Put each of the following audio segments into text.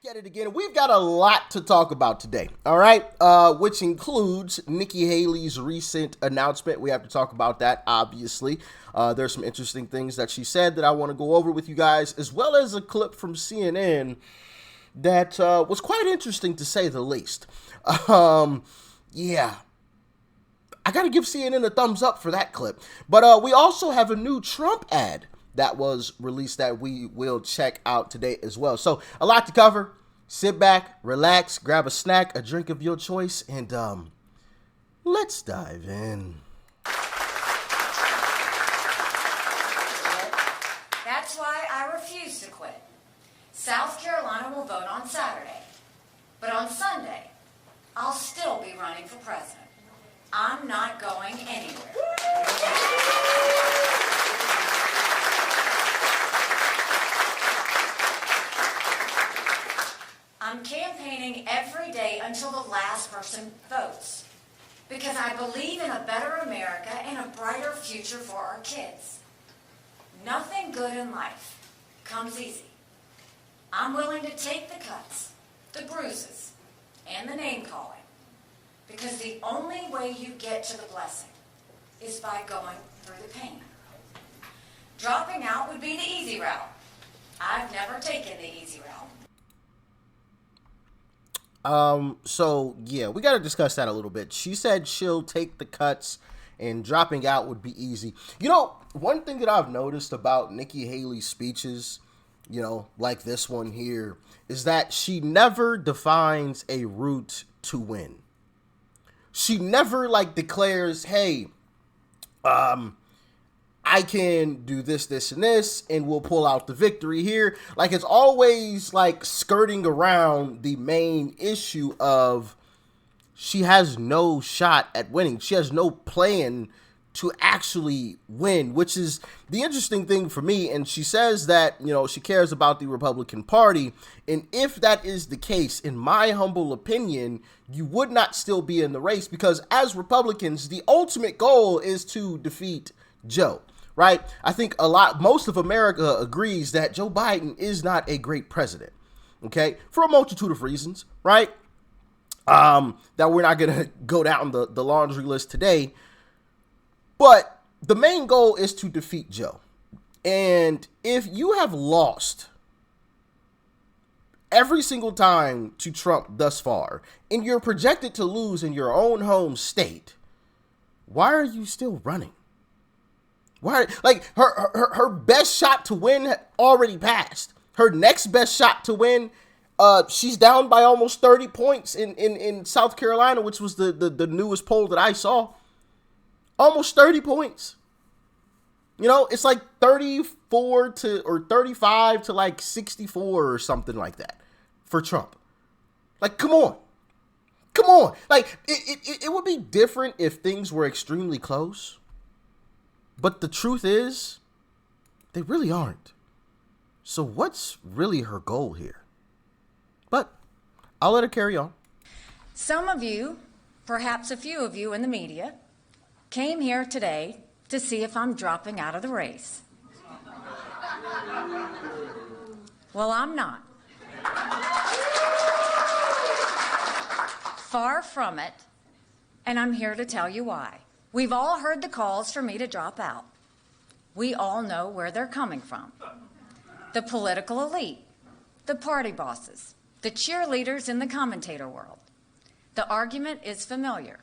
at it again. We've got a lot to talk about today, all right? Which includes Nikki Haley's recent announcement. We have to talk about that, obviously. There's some interesting things that she said that I want to go over with you guys, as well as a clip from CNN that was quite interesting, to say the least. Yeah. I got to give CNN a thumbs up for that clip. But we also have a new Trump ad that was released that we will check out today as well. So a lot to cover. Sit back, relax, grab a snack, a drink of your choice, and let's dive in. That's why I refuse to quit. South Carolina will vote on Saturday. But on Sunday, I'll still be running for president. I'm not going anywhere. I'm campaigning every day until the last person votes, because I believe in a better America and a brighter future for our kids. Nothing good in life comes easy. I'm willing to take the cuts, the bruises, and the name-calling, because the only way you get to the blessing is by going through the pain. Dropping out would be the easy route. I've never taken the easy route. So yeah, we got to discuss that a little bit. She said she'll take the cuts and dropping out would be easy. You know, one thing that I've noticed about Nikki Haley's speeches, you know, like this one here, is that she never defines a route to win. She never declares, hey, I can do this, this, and this, and we'll pull out the victory here. It's always skirting around the main issue of she has no shot at winning. She has no plan to actually win, which is the interesting thing for me. And she says that, you know, she cares about the Republican Party. And if that is the case, in my humble opinion, you would not still be in the race, because as Republicans, the ultimate goal is to defeat Joe. Right? I think most of America agrees that Joe Biden is not a great president. Okay? For a multitude of reasons, right? That we're not going to go down the laundry list today. But the main goal is to defeat Joe. And if you have lost every single time to Trump thus far, and you're projected to lose in your own home state, why are you still running? Why? Her best shot to win already passed. Her next best shot to win, she's down by almost 30 points in South Carolina, which was the newest poll that I saw. Almost 30 points. You know, it's 34 to, or 35 to 64 or something like that for Trump. Come on. Come on. It would be different if things were extremely close. But the truth is, they really aren't. So what's really her goal here? But I'll let her carry on. Some of you, perhaps a few of you in the media, came here today to see if I'm dropping out of the race. Well, I'm not. Far from it, and I'm here to tell you why. We've all heard the calls for me to drop out. We all know where they're coming from. The political elite, the party bosses, the cheerleaders in the commentator world. The argument is familiar.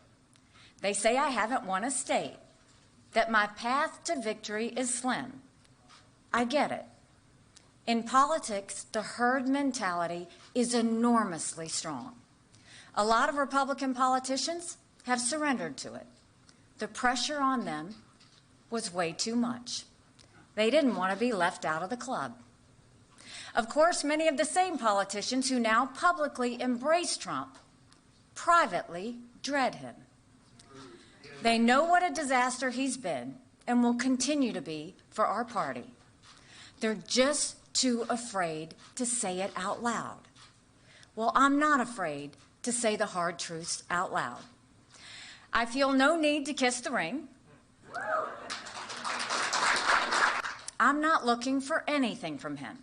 They say I haven't won a state, that my path to victory is slim. I get it. In politics, the herd mentality is enormously strong. A lot of Republican politicians have surrendered to it. The pressure on them was way too much. They didn't want to be left out of the club. Of course, many of the same politicians who now publicly embrace Trump privately dread him. They know what a disaster he's been and will continue to be for our party. They're just too afraid to say it out loud. Well, I'm not afraid to say the hard truths out loud. I feel no need to kiss the ring. I'm not looking for anything from him.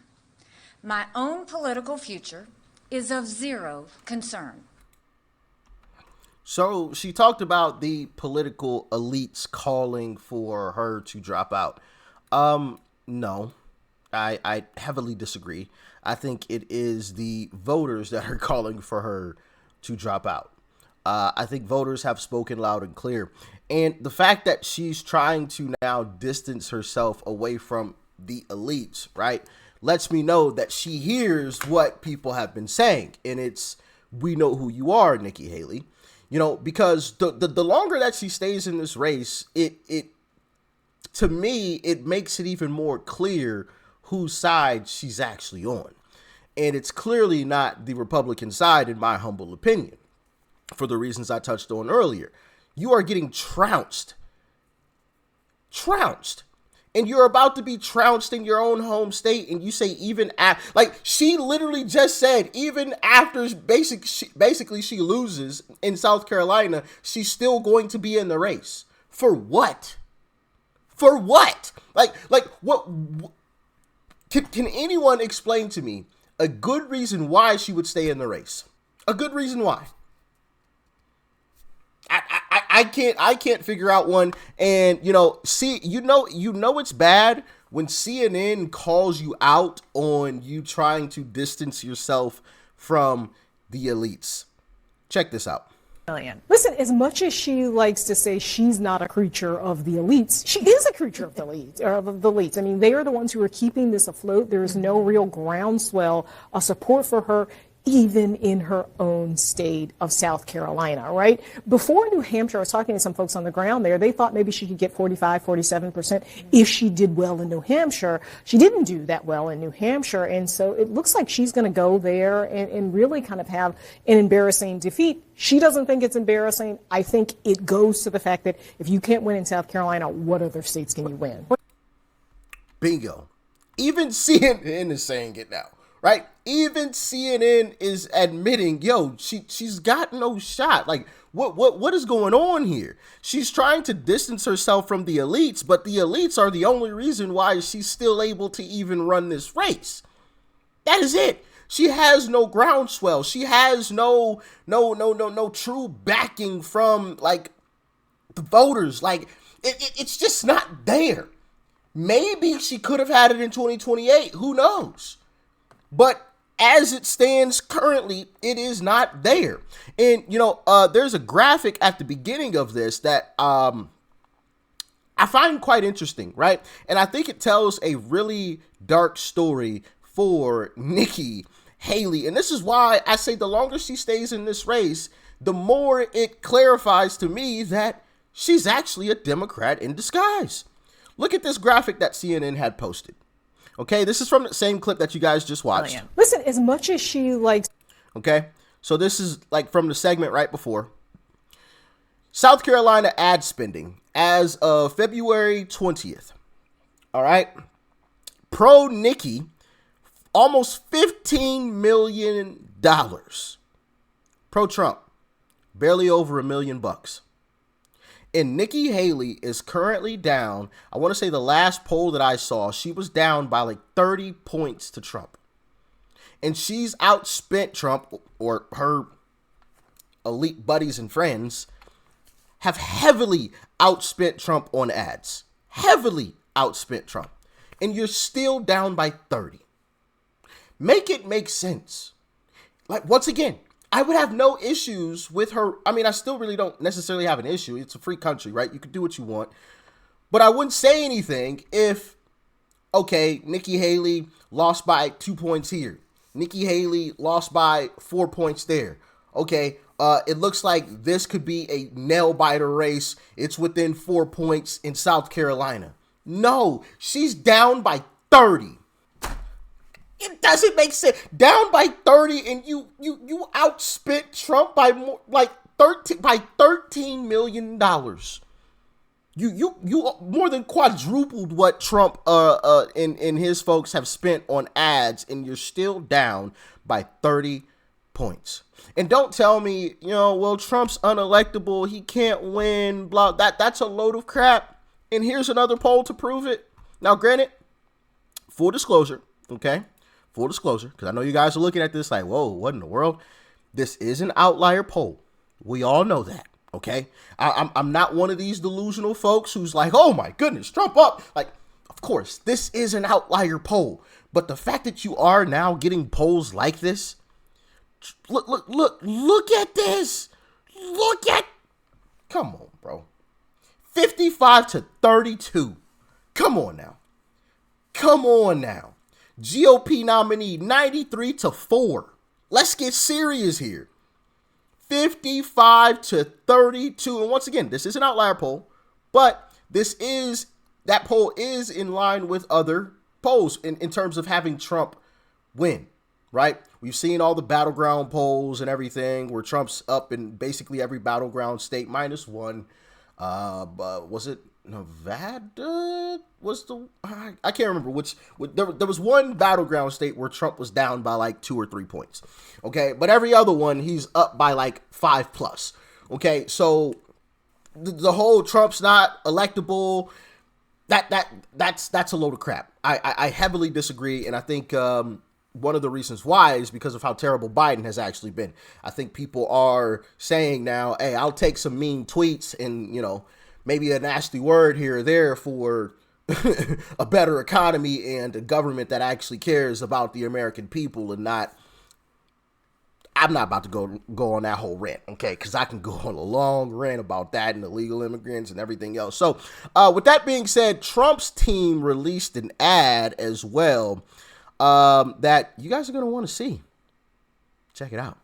My own political future is of zero concern. So she talked about the political elites calling for her to drop out. No, I heavily disagree. I think it is the voters that are calling for her to drop out. I think voters have spoken loud and clear. And the fact that she's trying to now distance herself away from the elites, right, lets me know that she hears what people have been saying. And it's, we know who you are, Nikki Haley. You know, because the longer that she stays in this race, it to me, it makes it even more clear whose side she's actually on. And it's clearly not the Republican side, in my humble opinion, for the reasons I touched on earlier. You are getting trounced. Trounced. And you're about to be trounced in your own home state, and you say even after, like she literally just said, even after basically she loses in South Carolina, she's still going to be in the race. For what? For what? Like what? Can anyone explain to me a good reason why she would stay in the race? A good reason why? I can't figure out one. And you know it's bad when CNN calls you out on you trying to distance yourself from the elites. Check this out. Listen, as much as she likes to say she's not a creature of the elites, she is a creature of the elites. I mean, they are the ones who are keeping this afloat. There is no real groundswell of support for her, even in her own state of South Carolina, right? Before New Hampshire, I was talking to some folks on the ground there. They thought maybe she could get 45, 47% if she did well in New Hampshire. She didn't do that well in New Hampshire. And so it looks like she's going to go there and really kind of have an embarrassing defeat. She doesn't think it's embarrassing. I think it goes to the fact that if you can't win in South Carolina, what other states can you win? Bingo. Even CNN is saying it now. Right? Even CNN is admitting, yo, she's got no shot. Like, what is going on here? She's trying to distance herself from the elites, but the elites are the only reason why she's still able to even run this race. That is it. She has no groundswell. She has no true backing from like the voters. Like it's just not there. Maybe she could have had it in 2028. Who knows? But as it stands currently, it is not there. And, you know, there's a graphic at the beginning of this that I find quite interesting, right? And I think it tells a really dark story for Nikki Haley. And this is why I say the longer she stays in this race, the more it clarifies to me that she's actually a Democrat in disguise. Look at this graphic that CNN had posted. Okay, this is from the same clip that you guys just watched. Listen, as much as she likes... Okay, so this is like from the segment right before. South Carolina ad spending as of February 20th. All right. Pro Nikki, almost $15 million. Pro Trump, barely over $1 million. And Nikki Haley is currently down. I want to say the last poll that I saw, she was down by like 30 points to Trump. And she's outspent Trump, or her elite buddies and friends have heavily outspent Trump on ads. Heavily outspent Trump. And you're still down by 30. Make it make sense. Like, once again, I would have no issues with her. I mean, I still really don't necessarily have an issue. It's a free country, right? You can do what you want. But I wouldn't say anything if, okay, Nikki Haley lost by 2 points here. Nikki Haley lost by 4 points there. Okay, it looks like this could be a nail-biter race. It's within 4 points in South Carolina. No, she's down by 30. It doesn't make sense. Down by 30, and you outspent Trump by more, like $13 million. You more than quadrupled what Trump and his folks have spent on ads, and you're still down by 30 points. And don't tell me, well, Trump's unelectable, he can't win, blah. That's a load of crap. And here's another poll to prove it. Now, granted, full disclosure, okay? full disclosure, because I know you guys are looking at this like, whoa, what in the world? This is an outlier poll. We all know that, okay? I'm not one of these delusional folks who's like, oh my goodness, Trump up. Like, of course, this is an outlier poll. But the fact that you are now getting polls like this, look at this. Come on, bro. 55 to 32. Come on now. GOP nominee 93 to 4. Let's get serious here. 55 to 32. And once again, this is an outlier poll, but that poll is in line with other polls in terms of having Trump win, right? We've seen all the battleground polls and everything where Trump's up in basically every battleground state minus one. But was it Nevada? I can't remember which. There was one battleground state where Trump was down by like 2 or 3 points. Okay, but every other one he's up by like 5+. Okay, so the whole Trump's not electable. That's a load of crap. I heavily disagree, and I think one of the reasons why is because of how terrible Biden has actually been. I think people are saying now, hey, I'll take some mean tweets and, maybe a nasty word here or there for a better economy and a government that actually cares about the American people and not. I'm not about to go on that whole rant, okay? Because I can go on a long rant about that and illegal immigrants and everything else. So with that being said, Trump's team released an ad as well that you guys are going to want to see. Check it out.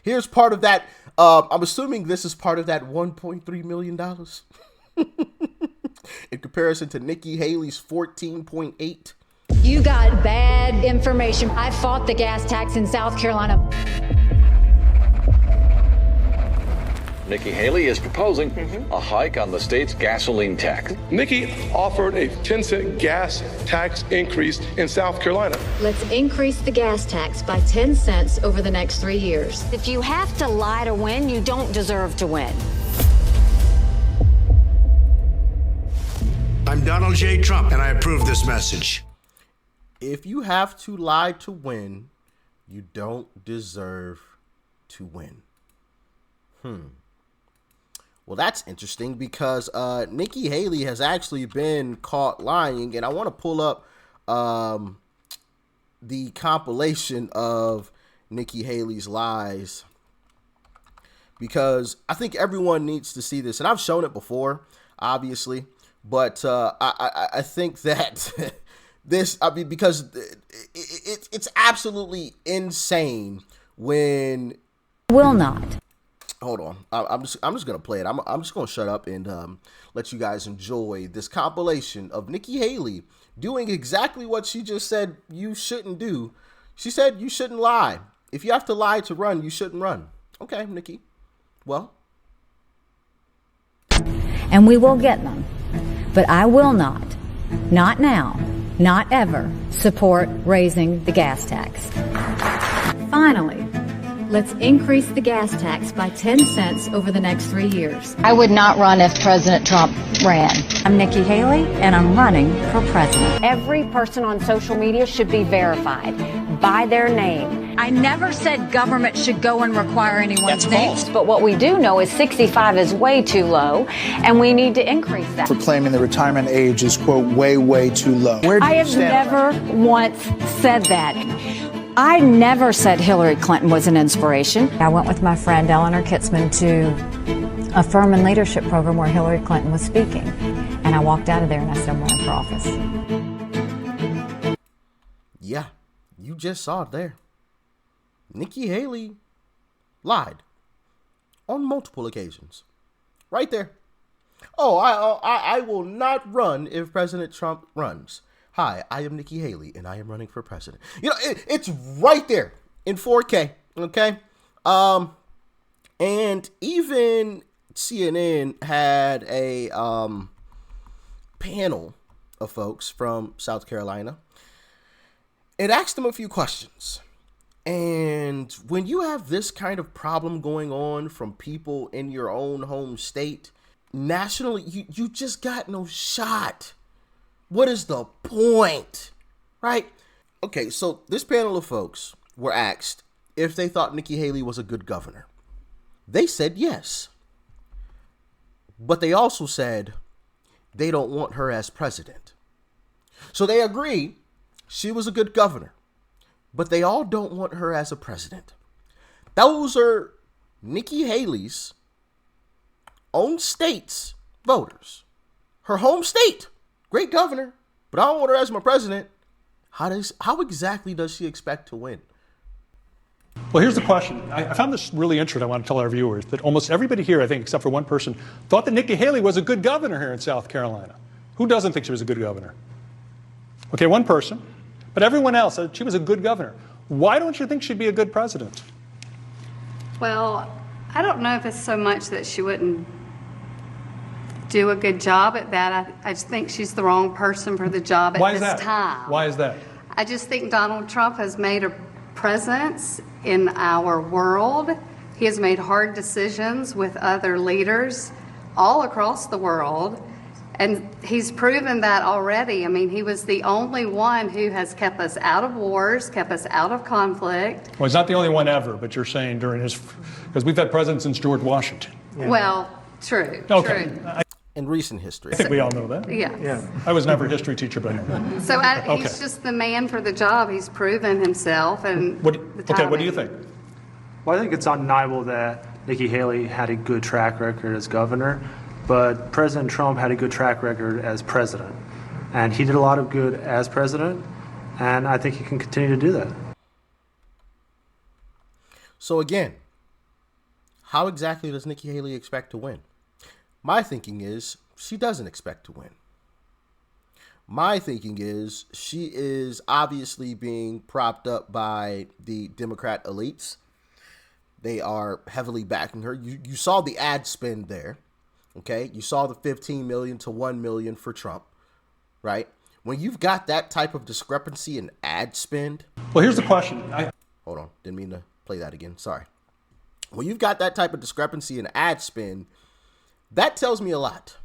Here's part of that. I'm assuming this is part of that $1.3 million in comparison to Nikki Haley's 14.8. You got bad information. I fought the gas tax in South Carolina. Nikki Haley is proposing a hike on the state's gasoline tax. Nikki offered a 10-cent gas tax increase in South Carolina. Let's increase the gas tax by 10 cents over the next 3 years. If you have to lie to win, you don't deserve to win. I'm Donald J. Trump, and I approve this message. If you have to lie to win, you don't deserve to win. Well, that's interesting because Nikki Haley has actually been caught lying, and I want to pull up the compilation of Nikki Haley's lies because I think everyone needs to see this, and I've shown it before, obviously, but I think that because it's absolutely insane when. Will not. Hold on. I'm just gonna play it. I'm just gonna shut up and let you guys enjoy this compilation of Nikki Haley doing exactly what she just said you shouldn't do. She said you shouldn't lie. If you have to lie to run, you shouldn't run. Okay, Nikki. Well. And we will get them. But I will not now, not ever, support raising the gas tax. Finally, let's increase the gas tax by 10 cents over the next 3 years. I would not run if President Trump ran. I'm Nikki Haley, and I'm running for president. Every person on social media should be verified by their name. I never said government should go and require anyone's name. But what we do know is 65 is way too low, and we need to increase that. Proclaiming the retirement age is, quote, way too low. Where do I you have stand? never once said that. I never said Hillary Clinton was an inspiration. I went with my friend Eleanor Kitzman to a Furman leadership program where Hillary Clinton was speaking. And I walked out of there and I said, I'm running for office. Yeah, you just saw it there. Nikki Haley lied on multiple occasions. Right there. Oh, I will not run if President Trump runs. Hi, I am Nikki Haley, and I am running for president. It's right there in 4K, okay? And even CNN had a panel of folks from South Carolina. It asked them a few questions. And when you have this kind of problem going on from people in your own home state, nationally, you just got no shot. What is the point, right? Okay, so this panel of folks were asked if they thought Nikki Haley was a good governor. They said yes. But they also said they don't want her as president. So they agree she was a good governor, but they all don't want her as a president. Those are Nikki Haley's own state's voters. Her home state, great governor, but I don't want her as my president. How exactly does she expect to win? Well, here's the question. I found this really interesting. I want to tell our viewers that almost everybody here, I think, except for one person, thought that Nikki Haley was a good governor here in South Carolina. Who doesn't think she was a good governor? Okay, one person. But everyone else said she was a good governor. Why don't you think she'd be a good president? Well, I don't know if it's so much that she wouldn't do a good job at that. I just think she's the wrong person for the job at this time. Why is that? I just think Donald Trump has made a presence in our world. He has made hard decisions with other leaders all across the world. And he's proven that already. I mean, he was the only one who has kept us out of wars, kept us out of conflict. Well, he's not the only one ever, but you're saying during his, because we've had presidents since George Washington. Yeah. Well, true. Okay. True. In recent history. I think we all know that. Yeah. I was never a history teacher, but I know that. So he's just the man for the job. He's proven himself. And what do you think? Well, I think it's undeniable that Nikki Haley had a good track record as governor, but President Trump had a good track record as president. And he did a lot of good as president, and I think he can continue to do that. So again, how exactly does Nikki Haley expect to win? My thinking is she doesn't expect to win. My thinking is she is obviously being propped up by the Democrat elites. They are heavily backing her. You saw the ad spend there. Okay, you saw the 15 million to 1 million for Trump, right? When you've got that type of discrepancy in ad spend. Well, here's the question. Hold on, didn't mean to play that again. Sorry. When you've got that type of discrepancy in ad spend, that tells me a lot.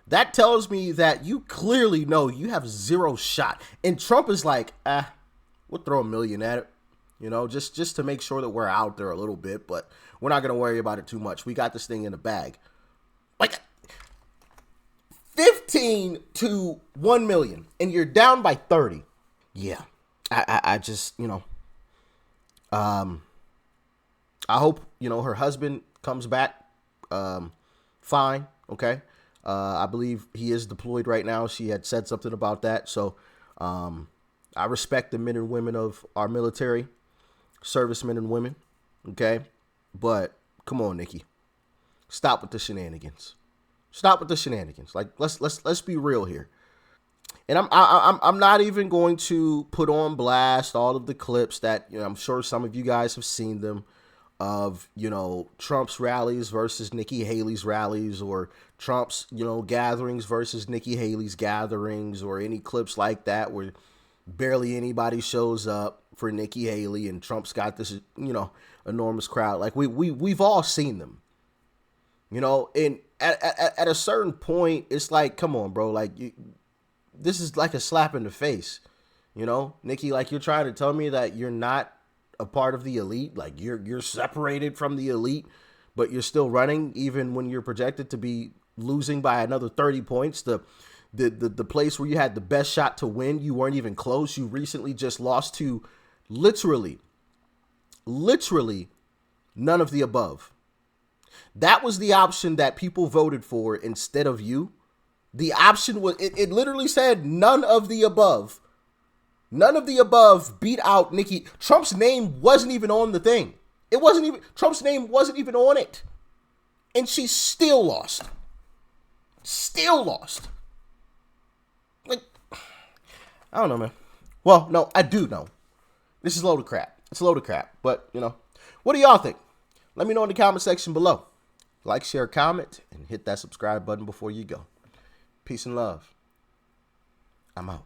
That tells me that you clearly know you have zero shot. And Trump is like, we'll throw $1 million at it, you know, just to make sure that we're out there a little bit, but we're not going to worry about it too much. We got this thing in the bag. Like 15 to 1 million, and you're down by 30. Yeah, I just, you know, I hope, you know, her husband comes back fine. Okay. I believe he is deployed right now. She had said something about that. So I respect the men and women of our military, servicemen and women. Okay. But come on, Nikki, stop with the shenanigans. Stop with the shenanigans. Like, let's be real here. And I'm not even going to put on blast all of the clips that, you know, I'm sure some of you guys have seen them, of, you know, Trump's rallies versus Nikki Haley's rallies, or Trump's, you know, gatherings versus Nikki Haley's gatherings, or any clips like that where barely anybody shows up for Nikki Haley and Trump's got this, you know, enormous crowd. Like we've all seen them, you know, and at a certain point, it's like, come on, bro, like this is like a slap in the face, you know, Nikki, like you're trying to tell me that you're not a part of the elite, like you're separated from the elite, but you're still running even when you're projected to be losing by another 30 points. The place where you had the best shot to win, you weren't even close. You recently just lost to literally none of the above. That was the option that people voted for instead of you. The option was, it literally said none of the above. None of the above beat out Nikki. Trump's name wasn't even on the thing. Trump's name wasn't even on it. And she still lost. Still lost. Like, I don't know, man. Well, no, I do know. This is a load of crap. It's a load of crap. But, you know, what do y'all think? Let me know in the comment section below. Like, share, comment, and hit that subscribe button before you go. Peace and love. I'm out.